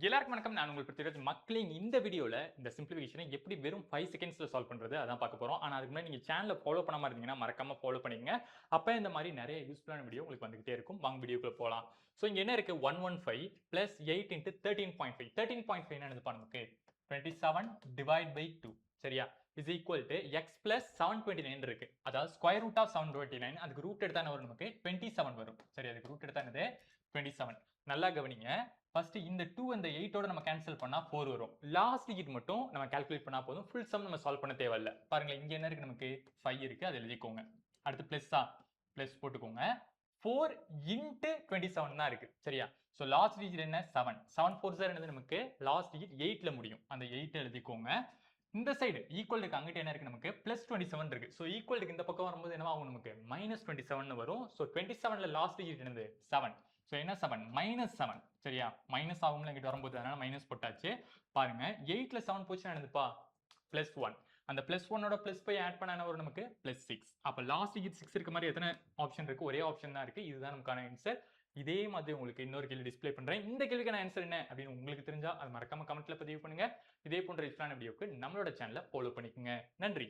எல்லாருக்கும் வணக்கம். நான் உங்களுக்கு பிருத்திவிராஜ். மக்களே, இந்த வீடியோல இந்த சிம்பிளிஃபிகேஷனை எப்படி வெறும் 5 செகண்ட்ஸ்ல சால்வ் பண்றது அதான் பார்க்க போறோம். ஆனா அதுக்கு முன்னாடி நீங்க சேனலை ஃபாலோ பண்ணாம இருந்தீங்கன்னா மறக்காம ஃபாலோ பண்ணிக்கங்க. அப்ப இந்த மாதிரி நிறைய யூஸ்ஃபுல்லான வீடியோ உங்களுக்கு வந்துகிட்டே இருக்கும். வாங்க வீடியோக்குள்ள போலாம். சோ இங்க என்ன இருக்கு? 115 plus 8 into 13.5. 13.5 என்னது நமக்கு? 27 divide by 2. சரியா? is equal to x plus 729 இருக்கு. அதாவது ஸ்கொயர் ரூட் ஆஃப் 729. அதுக்கு ரூட் எடுத்தா என்ன வரும்? நமக்கு 27 வரும். சரி, அதுக்கு ரூட் எடுத்தா என்னது? 27. நல்லா கவனிங்க. ஃபர்ஸ்ட் இந்த 2 அந்த 8 ஓட நம்ம கேன்சல் பண்ணா 4 வரும். லாஸ்ட் டிஜிட் மட்டும் நம்ம கால்குலேட் பண்ணா போதும். ஃபுல் சம் நம்ம சால்வ் பண்ண தேவையில்ல. பாருங்க, இங்க என்ன இருக்கு? நமக்கு 5 இருக்கு. அதை எழுதிக்கோங்க. அடுத்து பிளஸ்ஸா? பிளஸ் போட்டுக்கோங்க. 4 into 27 தான் இருக்கு. சரியா? சோ லாஸ்ட் டிஜிட் என்ன? 7. 7 4 சார் என்னது? நமக்கு லாஸ்ட் டிஜிட் 8ல முடியும். அந்த 8 எழுதிக்கோங்க. இந்த சைடு ஈக்குவலுக்கு அங்கிட்ட என்ன இருக்கு? நமக்கு +27 இருக்கு. சோ ஈக்குவலுக்கு இந்த பக்கம் வரும்போது என்னவா ஆகும்? நமக்கு -27 வரும். சோ 27ல லாஸ்ட் டிஜிட் என்னது? 7. சோ என்ன 7? -7. சரியா? மைனஸ் ஆகும்ல இங்கிட்ட வரும்போது, அதனால மைனஸ் போட்டாச்சு. பாருங்க, 8ல 7 போச்சுன்னா என்னதுப்பா? +1. அந்த +1 ஓட +5 ஆட் பண்ணா என்ன வரும்? நமக்கு +6. அப்ப லாஸ்ட் டிஜிட் 6 இருக்க மாதிரி எத்தனை ஆப்ஷன் இருக்கு? ஒரே ஆப்ஷன் தான் இருக்கு. இதுதான் நமக்கான ஆன்சர். இதே மாதிரி உங்களுக்கு இன்னொரு கேள்வி டிஸ்ப்ளே பண்றேன். இந்த கேள்விக்கான ஆன்சர் என்ன அப்படின்னு உங்களுக்கு தெரிஞ்சா அது மறக்காம கமெண்ட்ல பதிவு பண்ணுங்க. இதே போன்ற யூஸ்ஃபுல்லான வீடியோக்கு நம்மளோட சேனலை ஃபாலோ பண்ணிக்கோங்க. நன்றி.